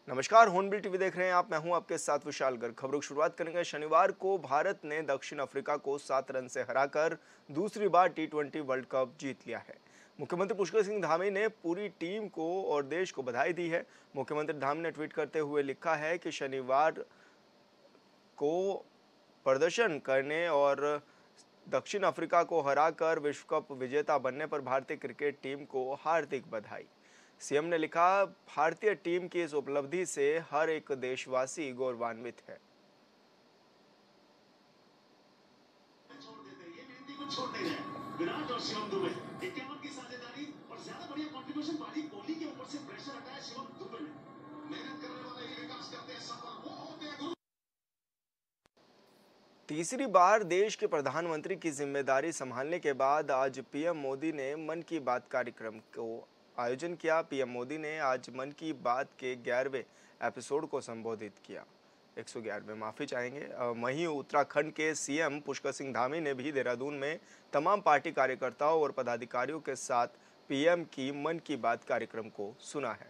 नमस्कार, hornbill TV देख रहे हैं आप। मैं हूं आपके साथ विशाल गर्ग। खबरों की शुरुआत करेंगे। शनिवार को भारत ने दक्षिण अफ्रीका को 7 रन से हराकर दूसरी बार टी20 वर्ल्ड कप जीत लिया है। मुख्यमंत्री पुष्कर सिंह धामी ने पूरी टीम को और देश को बधाई दी है। मुख्यमंत्री धामी ने ट्वीट करते हुए लिखा है कि शनिवार को प्रदर्शन करने और दक्षिण अफ्रीका को हराकर विश्व कप विजेता बनने पर भारतीय क्रिकेट टीम को हार्दिक बधाई। सीएम ने लिखा, भारतीय टीम की इस उपलब्धि से हर एक देशवासी गौरवान्वित है। विराट और शिवम दुबे 51 की साझेदारी और ज्यादा बढ़िया कंट्रीब्यूशन वाली कोहली के ऊपर से प्रेशर हटाया शिवम दुबे ने। मेहनत करने वाले ही विकास करते हैं, सफल वो होते हैं गुरु। तीसरी बार देश के प्रधानमंत्री की जिम्मेदारी संभालने के बाद आज पीएम मोदी ने मन की बात कार्यक्रम को आयोजन किया। पीएम मोदी ने आज मन की बात के 11वें एपिसोड को संबोधित किया। 111वें, माफ़ी चाहेंगे। वहीं उत्तराखंड के सीएम पुष्कर सिंह धामी ने भी देहरादून में तमाम पार्टी कार्यकर्ताओं और पदाधिकारियों के साथ पीएम की मन की बात कार्यक्रम को सुना है।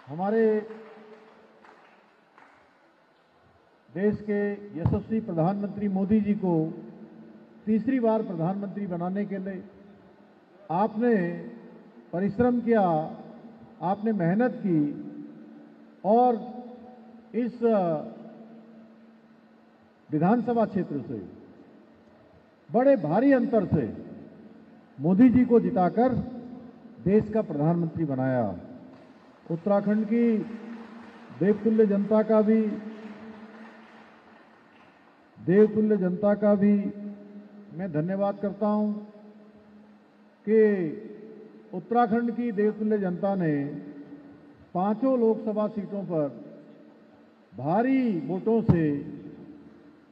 हमारे देश के यशस्वी प्रधानमंत्री मोदी जी को तीसरी बार प्रधानमंत्री बनाने के लिए आपने परिश्रम किया, आपने मेहनत की और इस विधानसभा क्षेत्र से बड़े भारी अंतर से मोदी जी को जिताकर देश का प्रधानमंत्री बनाया। उत्तराखंड की देवतुल्य जनता का भी मैं धन्यवाद करता हूं कि उत्तराखंड की देवतुल्य जनता ने 5 लोकसभा सीटों पर भारी वोटों से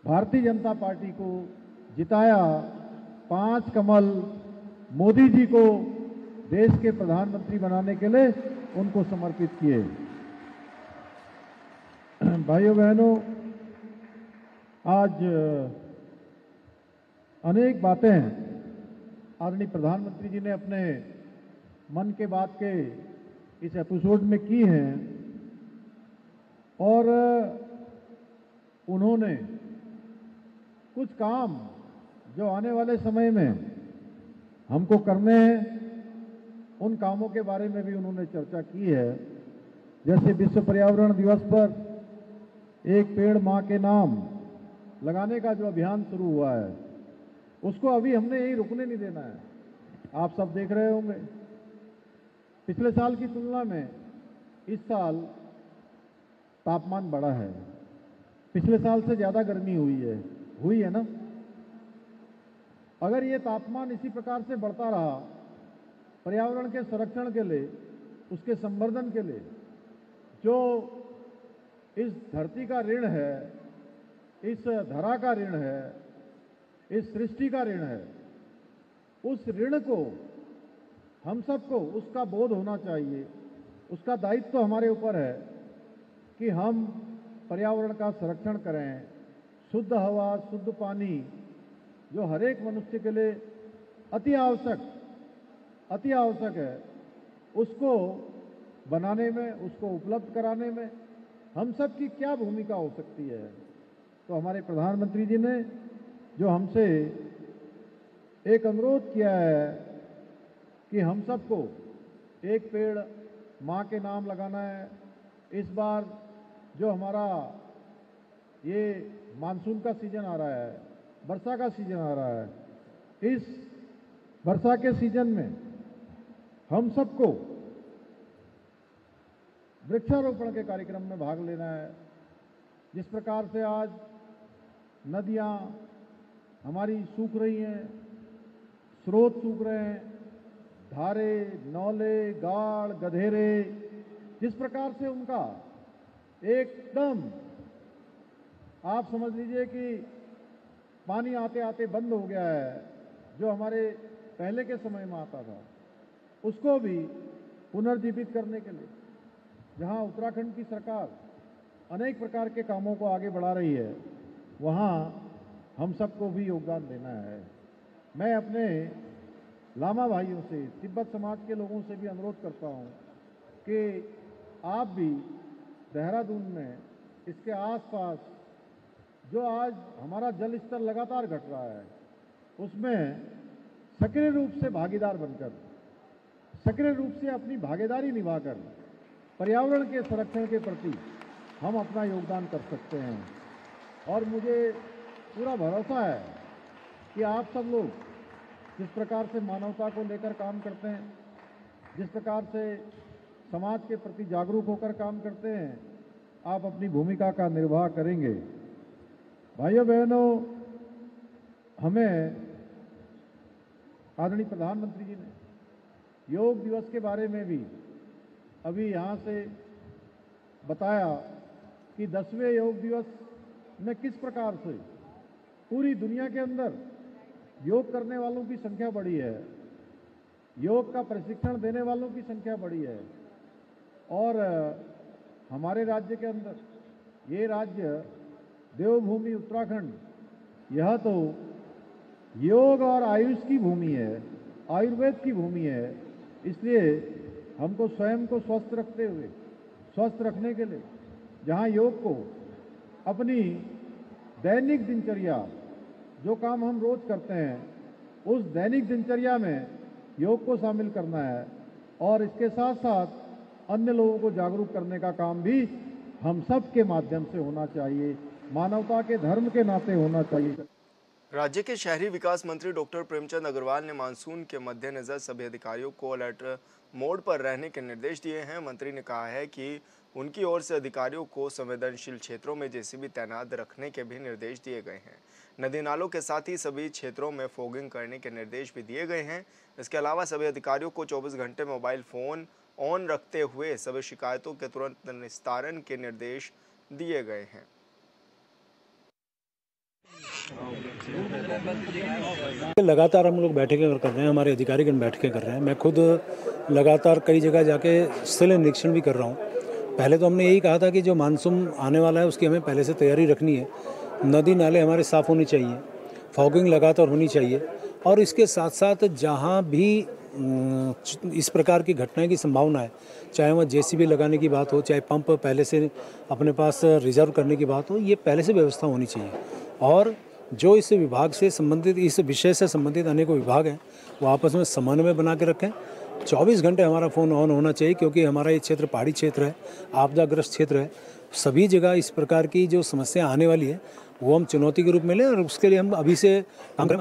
भारतीय जनता पार्टी को जिताया। 5 कमल मोदी जी को देश के प्रधानमंत्री बनाने के लिए उनको समर्पित किए। भाइयों बहनों, आज अनेक बातें आदरणीय प्रधानमंत्री जी ने अपने मन के बात के इस एपिसोड में की हैं और उन्होंने कुछ काम जो आने वाले समय में हमको करने हैं उन कामों के बारे में भी उन्होंने चर्चा की है। जैसे विश्व पर्यावरण दिवस पर एक पेड़ मां के नाम लगाने का जो अभियान शुरू हुआ है उसको अभी हमने यही रुकने नहीं देना है। आप सब देख रहे होंगे पिछले साल की तुलना में इस साल तापमान बढ़ा है। पिछले साल से ज्यादा गर्मी हुई है ना। अगर ये तापमान इसी प्रकार से बढ़ता रहा, पर्यावरण के संरक्षण के लिए, उसके संवर्धन के लिए जो इस धरती का ऋण है, इस धरा का ऋण है, इस सृष्टि का ऋण है, उस ऋण को हम सबको उसका बोध होना चाहिए। उसका दायित्व तो हमारे ऊपर है कि हम पर्यावरण का संरक्षण करें। शुद्ध हवा, शुद्ध पानी जो हर एक मनुष्य के लिए अति आवश्यक है, उसको बनाने में, उसको उपलब्ध कराने में हम सब की क्या भूमिका हो सकती है। तो हमारे प्रधानमंत्री जी ने जो हमसे एक अनुरोध किया है कि हम सबको एक पेड़ मां के नाम लगाना है। इस बार जो हमारा ये मानसून का सीजन आ रहा है, वर्षा का सीजन आ रहा है, इस वर्षा के सीजन में हम सबको वृक्षारोपण के कार्यक्रम में भाग लेना है। जिस प्रकार से आज नदियां हमारी सूख रही हैं, स्रोत सूख रहे हैं, धारे, नौले, गाड़, गधेरे, जिस प्रकार से उनका एकदम आप समझ लीजिए कि पानी आते आते बंद हो गया है, जो हमारे पहले के समय में आता था, उसको भी पुनर्जीवित करने के लिए जहां उत्तराखंड की सरकार अनेक प्रकार के कामों को आगे बढ़ा रही है, वहां हम सबको भी योगदान देना है। मैं अपने लामा भाइयों से, तिब्बत समाज के लोगों से भी अनुरोध करता हूं कि आप भी देहरादून में, इसके आसपास जो आज हमारा जल स्तर लगातार घट रहा है, उसमें सक्रिय रूप से भागीदार बनकर, सक्रिय रूप से अपनी भागीदारी निभाकर पर्यावरण के संरक्षण के प्रति हम अपना योगदान कर सकते हैं। और मुझे पूरा भरोसा है कि आप सब लोग जिस प्रकार से मानवता को लेकर काम करते हैं, जिस प्रकार से समाज के प्रति जागरूक होकर काम करते हैं, आप अपनी भूमिका का निर्वाह करेंगे। भाइयों बहनों, हमें आदरणीय प्रधानमंत्री जी ने योग दिवस के बारे में भी अभी यहाँ से बताया कि 10वें योग दिवस में किस प्रकार से पूरी दुनिया के अंदर योग करने वालों की संख्या बढ़ी है, योग का प्रशिक्षण देने वालों की संख्या बढ़ी है। और हमारे राज्य के अंदर, ये राज्य देवभूमि उत्तराखंड, यह तो योग और आयुष की भूमि है, आयुर्वेद की भूमि है। इसलिए हमको स्वयं को स्वस्थ रखते हुए, स्वस्थ रखने के लिए जहाँ योग को अपनी दैनिक दिनचर्या, जो काम हम रोज करते हैं, उस दैनिक दिनचर्या में योग को शामिल करना है। और इसके साथ साथ अन्य लोगों को जागरूक करने का काम भी हम सब के माध्यम से होना चाहिए, मानवता के धर्म के नाते होना चाहिए। राज्य के शहरी विकास मंत्री डॉक्टर प्रेमचंद अग्रवाल ने मानसून के मद्देनजर सभी अधिकारियों को अलर्ट मोड पर रहने के निर्देश दिए हैं। मंत्री ने कहा है कि उनकी ओर से अधिकारियों को संवेदनशील क्षेत्रों में जेसीबी तैनात रखने के भी निर्देश दिए गए हैं। नदी नालों के साथ ही सभी क्षेत्रों में फॉगिंग करने के निर्देश भी दिए गए हैं। इसके अलावा सभी अधिकारियों को 24 घंटे मोबाइल फोन ऑन रखते हुए सभी शिकायतों के तुरंत निस्तारण के निर्देश दिए गए हैं। लगातार हम लोग बैठकें कर रहे हैं, हमारे अधिकारीगण बैठकें कर रहे हैं। मैं खुद लगातार कई जगह जाके स्थलीय निरीक्षण भी कर रहा हूँ। पहले तो हमने यही कहा था कि जो मानसून आने वाला है उसकी हमें पहले से तैयारी रखनी है। नदी नाले हमारे साफ़ होने चाहिए, फॉगिंग लगातार होनी चाहिए, और इसके साथ साथ जहाँ भी इस प्रकार की घटनाएं की संभावना है, चाहे वह जेसीबी लगाने की बात हो, चाहे पंप पहले से अपने पास रिजर्व करने की बात हो, ये पहले से व्यवस्था होनी चाहिए। और जो इस विभाग से संबंधित, इस विषय से संबंधित अनेकों विभाग हैं, वो आपस में समन्वय बना के रखें। 24 घंटे हमारा फ़ोन ऑन होना चाहिए, क्योंकि हमारा ये क्षेत्र पहाड़ी क्षेत्र है, आपदाग्रस्त क्षेत्र है। सभी जगह इस प्रकार की जो समस्या आने वाली है वो हम चुनौती के रूप में लें, और उसके लिए हम अभी से काम करें।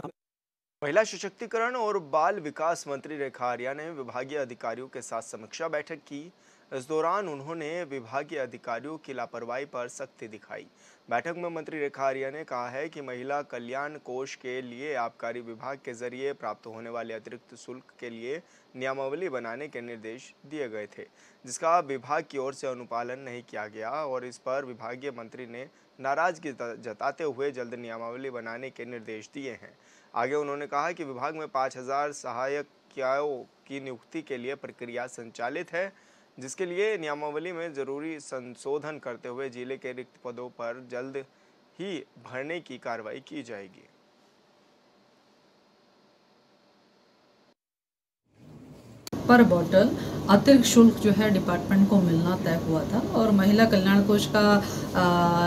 महिला सशक्तिकरण और बाल विकास मंत्री रेखा आर्या ने विभागीय अधिकारियों के साथ समीक्षा बैठक की। इस दौरान उन्होंने विभागीय अधिकारियों की लापरवाही पर सख्ती दिखाई। बैठक में मंत्री रेखा आर्या ने कहा है कि महिला कल्याण कोष के लिए आबकारी विभाग के जरिए प्राप्त होने वाले अतिरिक्त शुल्क के लिए नियमावली बनाने के निर्देश दिए गए थे, जिसका विभाग की ओर से अनुपालन नहीं किया गया, और इस पर विभागीय मंत्री ने नाराजगी जताते हुए जल्द नियमावली बनाने के निर्देश दिए हैं। आगे उन्होंने कहा कि विभाग में 5000 सहायकों की नियुक्ति के लिए प्रक्रिया संचालित है, जिसके लिए नियमावली में जरूरी संशोधन करते हुए जिले के रिक्त पदों पर जल्द ही भरने की कार्रवाई की जाएगी। पर बॉटल अतिरिक्त शुल्क जो है डिपार्टमेंट को मिलना तय हुआ था, और महिला कल्याण कोष का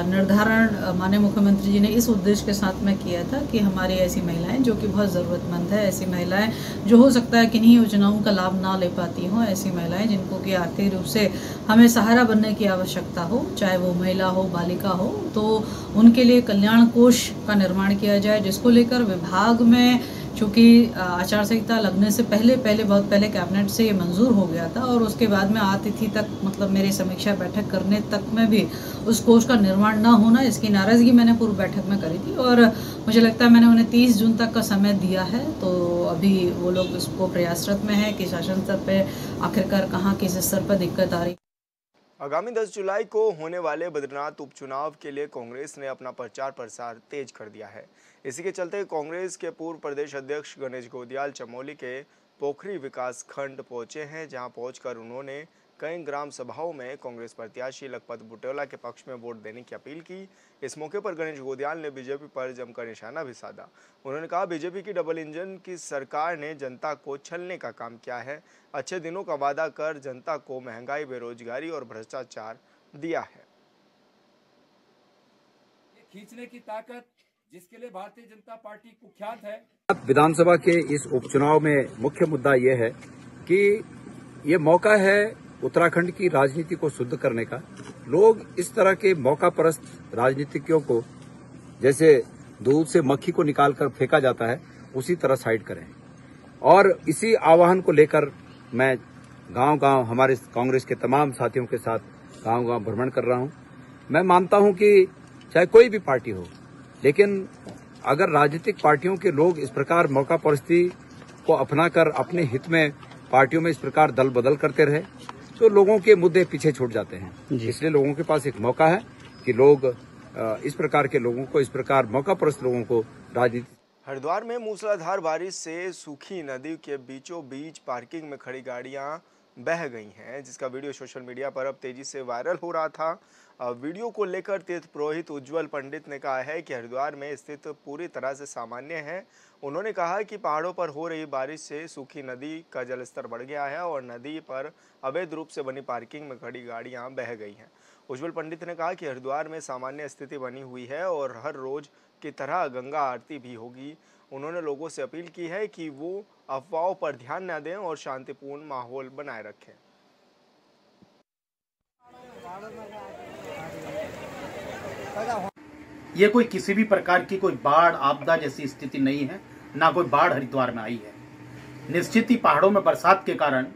निर्धारण माननीय मुख्यमंत्री जी ने इस उद्देश्य के साथ में किया था कि हमारी ऐसी महिलाएं जो कि बहुत ज़रूरतमंद है, ऐसी महिलाएं जो हो सकता है किन्हीं योजनाओं का लाभ ना ले पाती हों, ऐसी महिलाएं जिनको कि आर्थिक रूप से हमें सहारा बनने की आवश्यकता हो, चाहे वो महिला हो, बालिका हो, तो उनके लिए कल्याण कोष का निर्माण किया जाए, जिसको लेकर विभाग में चूँकि आचार संहिता लगने से बहुत पहले कैबिनेट से ये मंजूर हो गया था, और उसके बाद में आतिथि तक, मतलब मेरी समीक्षा बैठक करने तक में भी उस कोष का निर्माण न होना, इसकी नाराज़गी मैंने पूर्व बैठक में करी थी, और मुझे लगता है मैंने उन्हें 30 जून तक का समय दिया है। तो अभी वो लोग इसको प्रयासरत में है कि शासन स्तर पर आखिरकार कहाँ किस स्तर पर दिक्कत आ रही। आगामी 10 जुलाई को होने वाले बद्रीनाथ उपचुनाव के लिए कांग्रेस ने अपना प्रचार प्रसार तेज कर दिया है। इसी के चलते कांग्रेस के पूर्व प्रदेश अध्यक्ष गणेश गोदियाल चमोली के पोखरी विकास खंड पहुंचे हैं, जहां पहुंचकर उन्होंने कई ग्राम सभाओं में कांग्रेस प्रत्याशी लखपत बुटेला के पक्ष में वोट देने की अपील की। इस मौके पर गणेश गोदियाल ने बीजेपी पर जमकर निशाना भी साधा। उन्होंने कहा, बीजेपी की डबल इंजन की सरकार ने जनता को छलने का काम किया है। अच्छे दिनों का वादा कर जनता को महंगाई, बेरोजगारी और भ्रष्टाचार दिया है। खींचने की ताकत जिसके लिए भारतीय जनता पार्टी कुख्यात है। विधानसभा के इस उपचुनाव में मुख्य मुद्दा ये है कि ये मौका है उत्तराखंड की राजनीति को शुद्ध करने का। लोग इस तरह के मौका परस्त राजनीतिज्ञों को, जैसे दूध से मक्खी को निकालकर फेंका जाता है, उसी तरह साइड करें। और इसी आह्वान को लेकर मैं गांव-गांव हमारे कांग्रेस के तमाम साथियों के साथ गांव-गांव भ्रमण कर रहा हूं। मैं मानता हूं कि चाहे कोई भी पार्टी हो, लेकिन अगर राजनीतिक पार्टियों के लोग इस प्रकार मौका परिस्थिति को अपनाकर अपने हित में पार्टियों में इस प्रकार दल बदल करते रहे तो लोगों के मुद्दे पीछे छूट जाते हैं। इसलिए लोगों के पास एक मौका है कि लोग इस प्रकार के लोगों को, इस प्रकार मौका परस्त लोगों को राजनीति। हरिद्वार में मूसलाधार बारिश से सूखी नदी के बीचों बीच पार्किंग में खड़ी गाड़ियां बह गई हैं, जिसका वीडियो सोशल मीडिया पर अब तेजी से वायरल हो रहा था। वीडियो को लेकर तीर्थ पुरोहित उज्जवल पंडित ने कहा है कि हरिद्वार में स्थिति पूरी तरह से सामान्य है। उन्होंने कहा कि पहाड़ों पर हो रही बारिश से सूखी नदी का जलस्तर बढ़ गया है और नदी पर अवैध रूप से बनी पार्किंग में खड़ी गाड़ियां बह गई हैं। उज्जवल पंडित ने कहा कि हरिद्वार में सामान्य स्थिति बनी हुई है और हर रोज की तरह गंगा आरती भी होगी। उन्होंने लोगों से अपील की है कि वो अफवाहों पर ध्यान न दें और शांतिपूर्ण माहौल बनाए रखें। ये कोई किसी भी प्रकार की कोई बाढ़ आपदा जैसी स्थिति नहीं है, ना कोई बाढ़ हरिद्वार में आई है। निश्चित ही पहाड़ों में बरसात के कारण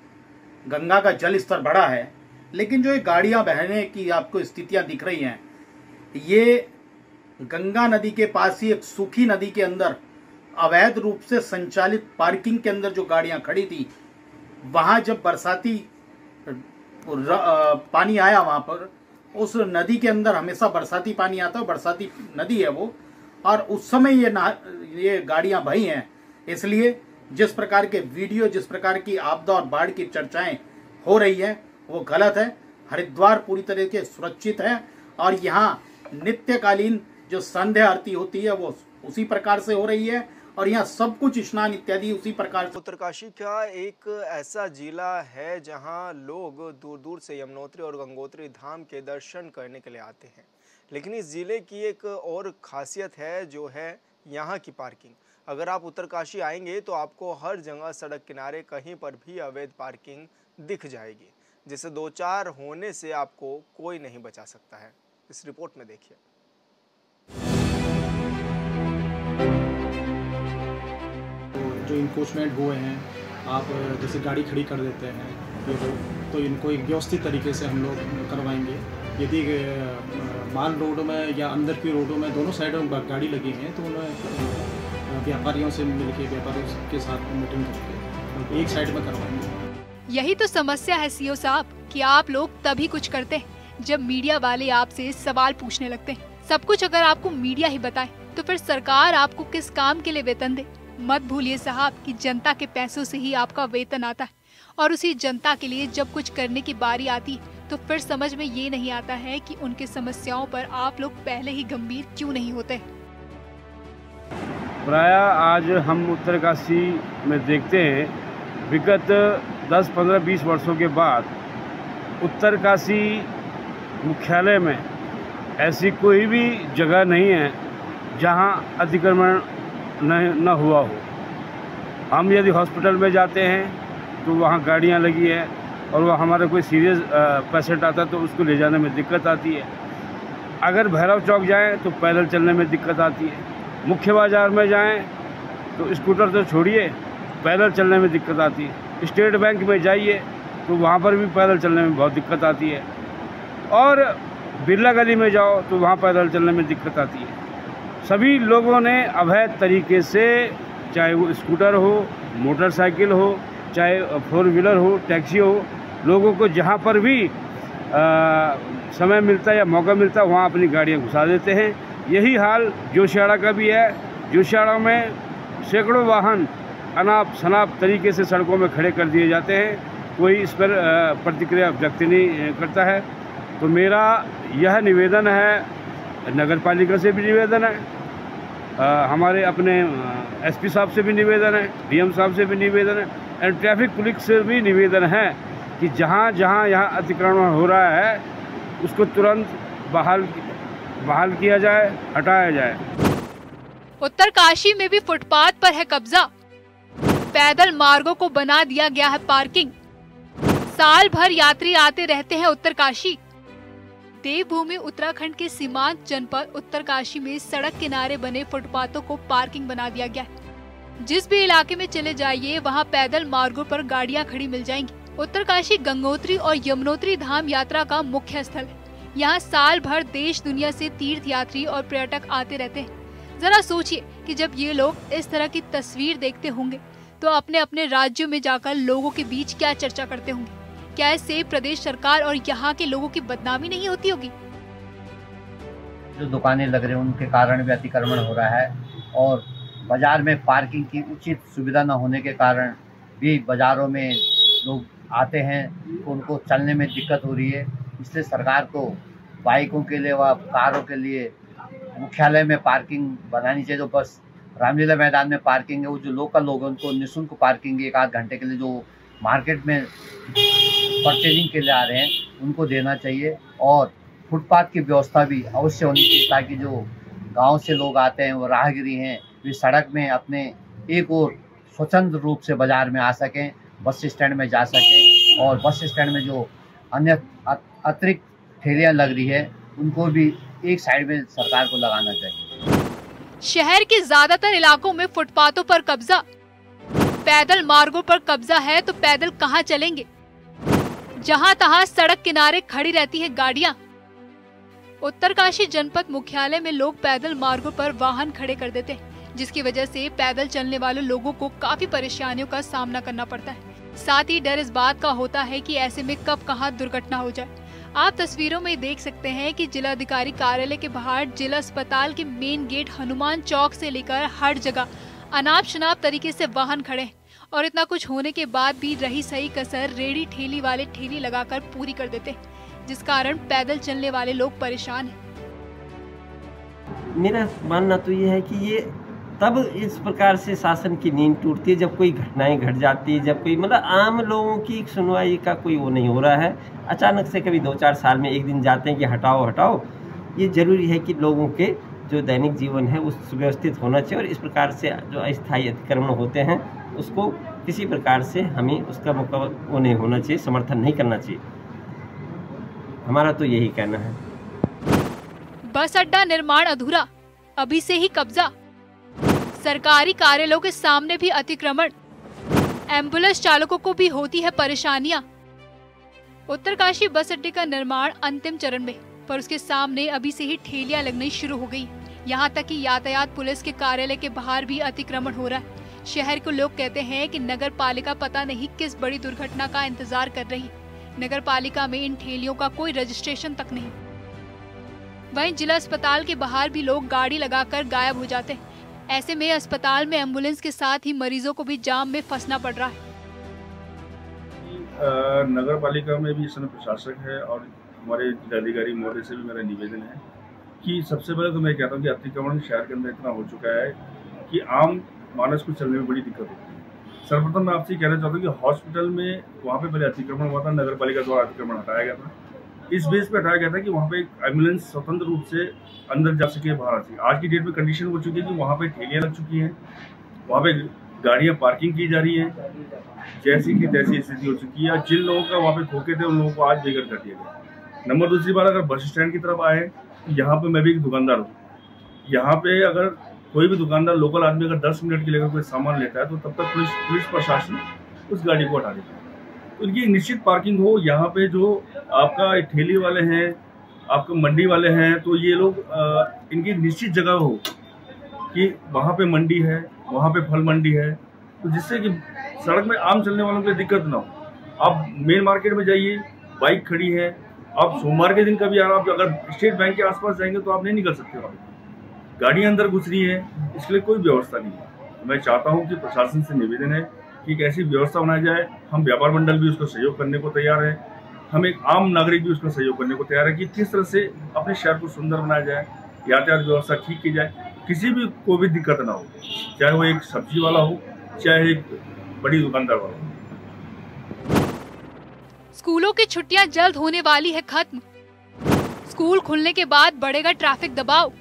गंगा का जल स्तर बढ़ा है, लेकिन जो ये गाड़ियां बहने की आपको स्थितियां दिख रही हैं, ये गंगा नदी के पास ही एक सूखी नदी के अंदर अवैध रूप से संचालित पार्किंग के अंदर जो गाड़ियां खड़ी थी, वहां जब बरसाती पानी आया, वहां पर उस नदी के अंदर हमेशा बरसाती पानी आता है, बरसाती नदी है वो, और उस समय ये गाड़ियां बही हैं। इसलिए जिस प्रकार के वीडियो, जिस प्रकार की आपदा और बाढ़ की चर्चाएं हो रही है, वो गलत है। हरिद्वार पूरी तरह से सुरक्षित है और यहाँ नित्यकालीन जो संध्या आरती होती है वो उसी प्रकार से हो रही है और यहाँ सब कुछ स्नान इत्यादि उसी प्रकार से। उत्तरकाशी का एक ऐसा जिला है जहां लोग दूर दूर से यमुनोत्री और गंगोत्री धाम के दर्शन करने के लिए आते हैं, लेकिन इस जिले की एक और खासियत है जो है यहाँ की पार्किंग। अगर आप उत्तरकाशी आएंगे तो आपको हर जगह सड़क किनारे कहीं पर भी अवैध पार्किंग दिख जाएगी, जिसे 2-4 होने से आपको कोई नहीं बचा सकता है। इस रिपोर्ट में देखिए। जो इंक्रोचमेंट हुए हैं, आप जैसे गाड़ी खड़ी कर देते हैं तो इनको एक व्यवस्थित तरीके से हम लोग करवाएंगे। यदि माल रोड में या अंदर की रोडों में दोनों साइडों में गाड़ी लगी है तो उन्हें व्यापारियों से मिलकर, व्यापारियों के साथ मीटिंग करके एक साइड में करवाएंगे। यही तो समस्या है सीओ साहब कि आप लोग तभी कुछ करते हैं जब मीडिया वाले आपसे सवाल पूछने लगते हैं। सब कुछ अगर आपको मीडिया ही बताए तो फिर सरकार आपको किस काम के लिए वेतन दे? मत भूलिए साहब कि जनता के पैसों से ही आपका वेतन आता है और उसी जनता के लिए जब कुछ करने की बारी आती है तो फिर समझ में ये नहीं आता है कि उनके समस्याओं पर आप लोग पहले ही गंभीर क्यों नहीं होते। प्राय आज हम उत्तरकाशी में देखते हैं, विगत 10, 15, 20 वर्षों के बाद उत्तरकाशी मुख्यालय में ऐसी कोई भी जगह नहीं है जहां अतिक्रमण न हुआ हो। हम यदि हॉस्पिटल में जाते हैं तो वहाँ गाड़ियाँ लगी है और वह हमारा कोई सीरियस पेशेंट आता है तो उसको ले जाने में दिक्कत आती है। अगर भैरव चौक जाएं तो पैदल चलने में दिक्कत आती है। मुख्य बाज़ार में जाएं तो स्कूटर तो छोड़िए, पैदल चलने में दिक्कत आती है। स्टेट बैंक में जाइए तो वहाँ पर भी पैदल चलने में बहुत दिक्कत आती है और बिरला गली में जाओ तो वहाँ पैदल चलने में दिक्कत आती है। सभी लोगों ने अवैध तरीके से, चाहे वो स्कूटर हो, मोटरसाइकिल हो, चाहे 4 व्हीलर हो, टैक्सी हो, लोगों को जहाँ पर भी समय मिलता है या मौका मिलता है वहाँ अपनी गाड़ियाँ घुसा देते हैं। यही हाल जोशियाड़ा का भी है। जोशियाड़ा में सैकड़ों वाहन अनाप शनाप तरीके से सड़कों में खड़े कर दिए जाते हैं। कोई इस पर प्रतिक्रिया व्यक्त नहीं करता है। तो मेरा यह निवेदन है, नगर पालिका से भी निवेदन है, हमारे अपने एसपी साहब से भी निवेदन है, डीएम साहब से भी निवेदन है एंड ट्रैफिक पुलिस से भी निवेदन है कि जहाँ जहाँ यहाँ अतिक्रमण हो रहा है उसको तुरंत बहाल किया जाए, हटाया जाए। उत्तरकाशी में भी फुटपाथ पर है कब्जा, पैदल मार्गों को बना दिया गया है पार्किंग। साल भर यात्री आते रहते हैं उत्तरकाशी। देवभूमि उत्तराखंड के सीमांत जनपद उत्तरकाशी में सड़क किनारे बने फुटपाथों को पार्किंग बना दिया गया है। जिस भी इलाके में चले जाइए वहां पैदल मार्गों पर गाड़ियां खड़ी मिल जाएंगी। उत्तरकाशी गंगोत्री और यमुनोत्री धाम यात्रा का मुख्य स्थल है। यहाँ साल भर देश दुनिया से तीर्थ यात्री और पर्यटक आते रहते हैं। जरा सोचिए कि जब ये लोग इस तरह की तस्वीर देखते होंगे तो अपने अपने राज्यों में जाकर लोगों के बीच क्या चर्चा करते होंगे। क्या इससे प्रदेश सरकार और यहाँ के लोगों की बदनामी नहीं होती होगी? जो दुकानें लग रही हैं उनके कारण भी अतिक्रमण हो रहा है और बाजार में पार्किंग की उचित सुविधा न होने के कारण भी बाजारों में लोग आते हैं तो उनको चलने में दिक्कत हो रही है। इसलिए सरकार को बाइकों के लिए व कारों के लिए मुख्यालय में पार्किंग बनानी चाहिए। जो बस रामलीला मैदान में पार्किंग है वो जो लोकल लोग हैं उनको निःशुल्क पार्किंग 1-8 घंटे के लिए जो मार्केट में परचेजिंग के लिए आ रहे हैं उनको देना चाहिए। और फुटपाथ की व्यवस्था भी अवश्य होनी चाहिए ताकि जो गांव से लोग आते हैं वो राहगीरी हैं वे सड़क में अपने एक और स्वतंत्र रूप से बाज़ार में आ सकें, बस स्टैंड में जा सकें। और बस स्टैंड में जो अन्य अतिरिक्त ठेलियाँ लग रही है उनको भी एक साइड में सरकार को लगाना चाहिए। शहर के ज्यादातर इलाकों में फुटपाथों पर कब्जा, पैदल मार्गों पर कब्जा है तो पैदल कहाँ चलेंगे? जहाँ तहाँ सड़क किनारे खड़ी रहती है गाड़ियाँ। उत्तरकाशी जनपद मुख्यालय में लोग पैदल मार्गों पर वाहन खड़े कर देते हैं, जिसकी वजह से पैदल चलने वाले लोगों को काफी परेशानियों का सामना करना पड़ता है। साथ ही डर इस बात का होता है कि ऐसे में कब कहाँ दुर्घटना हो जाए। आप तस्वीरों में देख सकते हैं कि जिलाधिकारी कार्यालय के बाहर जिला अस्पताल के मेन गेट हनुमान चौक से लेकर हर जगह अनाप शनाप तरीके से वाहन खड़े हैं और इतना कुछ होने के बाद भी रही सही कसर रेडी ठेली वाले ठेली लगाकर पूरी कर देते हैं, जिस कारण पैदल चलने वाले लोग परेशान हैं। मेरा मानना तो ये है कि ये तब इस प्रकार से शासन की नींव टूटती है जब कोई घटनाएं घट जाती है, जब कोई मतलब आम लोगों की सुनवाई का कोई वो नहीं हो रहा है। अचानक से कभी 2-4 साल में एक दिन जाते हैं कि हटाओ हटाओ। ये जरूरी है कि लोगों के जो दैनिक जीवन है उस सुव्यवस्थित होना चाहिए और इस प्रकार से जो अस्थायी अतिक्रमण होते हैं उसको किसी प्रकार से हमें उसका मुकाबला वो नहीं होना चाहिए, समर्थन नहीं करना चाहिए। हमारा तो यही कहना है। बस अड्डा निर्माण अधूरा, अभी से ही कब्जा, सरकारी कार्यालयों के सामने भी अतिक्रमण, एम्बुलेंस चालकों को भी होती है परेशानियां। उत्तरकाशी बस अड्डे का निर्माण अंतिम चरण में, पर उसके सामने अभी से ही ठेलियां लगनी शुरू हो गई। यहां तक कि यातायात पुलिस के कार्यालय के बाहर भी अतिक्रमण हो रहा है। शहर के लोग कहते हैं कि नगर पालिका पता नहीं किस बड़ी दुर्घटना का इंतजार कर रही। नगर पालिका में इन ठेलियों का कोई रजिस्ट्रेशन तक नहीं। वहीं जिला अस्पताल के बाहर भी लोग गाड़ी लगाकर गायब हो जाते हैं। ऐसे में अस्पताल में एम्बुलेंस के साथ ही मरीजों को भी जाम में फंसना पड़ रहा है। नगर पालिका में भी इस समय प्रशासक है और हमारे जिलाधिकारी महोदय से भी मेरा निवेदन है कि सबसे पहले तो मैं कहता हूँ कि अतिक्रमण शहर के अंदर इतना हो चुका है कि आम मानस को चलने में बड़ी दिक्कत होती है। सर्वप्रथम मैं आपसे कहना चाहता हूँ कि हॉस्पिटल में वहाँ पे पहले अतिक्रमण हुआ था, नगर पालिका द्वारा अतिक्रमण हटाया गया था। इस बेस पे हटाया गया था कि वहाँ पे एक एम्बुलेंस स्वतंत्र रूप से अंदर जा सके, बाहर आ सके। आज की डेट में कंडीशन हो चुकी है कि वहाँ पे ठेलियाँ लग चुकी हैं, वहाँ पे गाड़ियाँ पार्किंग की जा रही हैं, जैसी की तैसी स्थिति हो चुकी है। जिन लोगों का वहाँ पे खोके थे उन लोगों को आज बेघर कर दिया गया। नंबर दूसरी बात, अगर बस स्टैंड की तरफ आए, यहाँ पे मैं भी एक दुकानदार हूँ। यहाँ पे अगर कोई भी दुकानदार लोकल आदमी अगर 10 मिनट के लिए कोई सामान लेता है तो तब तक पुलिस प्रशासन उस गाड़ी को हटा देता है। तो इनकी निश्चित पार्किंग हो। यहाँ पे जो आपका ठेली वाले हैं, आपका मंडी वाले हैं, तो ये लोग इनकी निश्चित जगह हो कि वहाँ पे मंडी है, वहाँ पे फल मंडी है, तो जिससे कि सड़क में आम चलने वालों को दिक्कत ना हो। आप मेन मार्केट में जाइए, बाइक खड़ी है, आप सोमवार के दिन कभी आप अगर स्टेट बैंक के आसपास जाएंगे तो आप नहीं निकल सकते। वहाँ गाड़ियाँ अंदर घुस रही हैं, इसके लिए कोई व्यवस्था नहीं है। मैं चाहता हूँ कि प्रशासन से निवेदन है कि एक ऐसी व्यवस्था बनाई जाए। हम व्यापार मंडल भी उसको सहयोग करने को तैयार है, हम एक आम नागरिक भी उसका सहयोग करने को तैयार है कि किस तरह से अपने शहर को सुंदर बनाया जाए, यातायात व्यवस्था ठीक की जाए, किसी भी को भी दिक्कत ना हो, चाहे वो एक सब्जी वाला हो, चाहे एक बड़ी दुकानदार वाला हो। स्कूलों की छुट्टियां जल्द होने वाली है खत्म। स्कूल खुलने के बाद बढ़ेगा ट्रैफिक दबाव।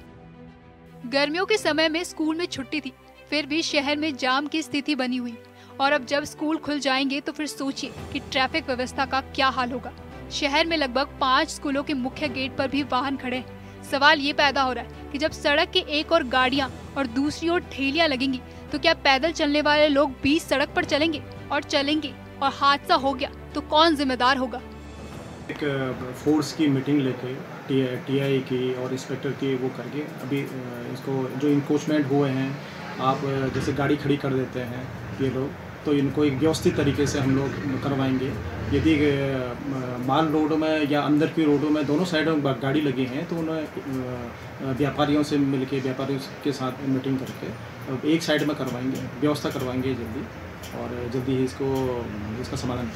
गर्मियों के समय में स्कूल में छुट्टी थी, फिर भी शहर में जाम की स्थिति बनी हुई, और अब जब स्कूल खुल जाएंगे तो फिर सोचिए कि ट्रैफिक व्यवस्था का क्या हाल होगा। शहर में लगभग 5 स्कूलों के मुख्य गेट पर भी वाहन खड़े हैं। सवाल ये पैदा हो रहा है कि जब सड़क के एक और गाड़ियां और दूसरी ओर ठेलियां लगेंगी तो क्या पैदल चलने वाले लोग बीच सड़क पर चलेंगे और हादसा हो गया तो कौन जिम्मेदार होगा। एक फोर्स की मीटिंग लेके टीआई की और इंस्पेक्टर की वो करके अभी इसको जो इंक्रोचमेंट हुए हैं, आप जैसे गाड़ी खड़ी कर देते हैं ये लोग, तो इनको एक व्यवस्थित तरीके से हम लोग करवाएंगे। यदि माल रोड में या अंदर की रोडों में दोनों साइडों में गाड़ी लगी हैं तो उन्हें व्यापारियों से मिलके व्यापारियों के साथ मीटिंग करके एक साइड में करवाएंगे, व्यवस्था करवाएंगे जल्दी, और जल्दी ही इसका समाधान।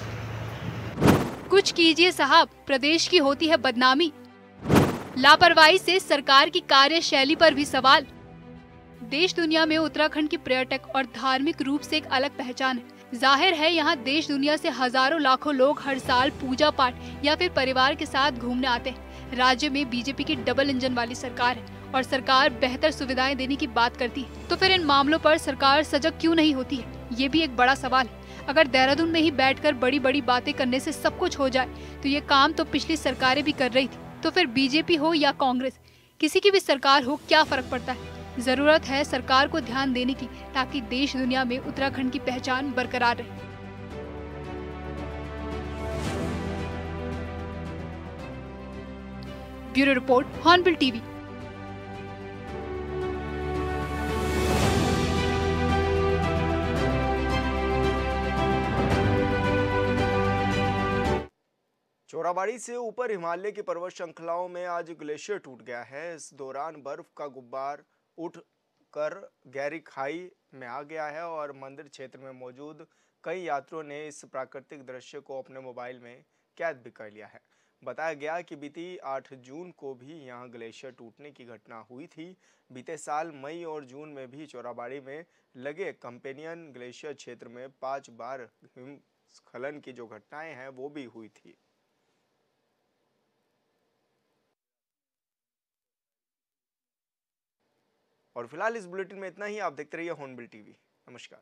कुछ कीजिए साहब, प्रदेश की होती है बदनामी। लापरवाही से सरकार की कार्यशैली पर भी सवाल। देश दुनिया में उत्तराखंड की पर्यटक और धार्मिक रूप से एक अलग पहचान है। जाहिर है यहाँ देश दुनिया से हजारों लाखों लोग हर साल पूजा पाठ या फिर परिवार के साथ घूमने आते हैं। राज्य में बीजेपी की डबल इंजन वाली सरकार है और सरकार बेहतर सुविधाएं देने की बात करती है, तो फिर इन मामलों पर सरकार सजग क्यों नहीं होती है, ये भी एक बड़ा सवाल है। अगर देहरादून में ही बैठकर बड़ी बड़ी बातें करने से सब कुछ हो जाए तो ये काम तो पिछली सरकारें भी कर रही थी, तो फिर बीजेपी हो या कांग्रेस, किसी की भी सरकार हो, क्या फर्क पड़ता है। जरूरत है सरकार को ध्यान देने की, ताकि देश दुनिया में उत्तराखंड की पहचान बरकरार रहे। Bureau report, hornbill TV. Chorabari से ऊपर हिमालय की पर्वत श्रृंखलाओं में आज ग्लेशियर टूट गया है। इस दौरान बर्फ का गुब्बार उठकर गहरी खाई में आ गया है और मंदिर क्षेत्र में मौजूद कई यात्रियों ने इस प्राकृतिक दृश्य को अपने मोबाइल में कैद भी कर लिया है। बताया गया कि बीती 8 जून को भी यहां ग्लेशियर टूटने की घटना हुई थी। बीते साल मई और जून में भी चोराबाड़ी में लगे कंपेनियन ग्लेशियर क्षेत्र में 5 बार हिमस्खलन की जो घटनाएं हैं वो भी हुई थी। और फिलहाल इस बुलेटिन में इतना ही। आप देखते रहिए हॉर्नबिल टीवी। नमस्कार।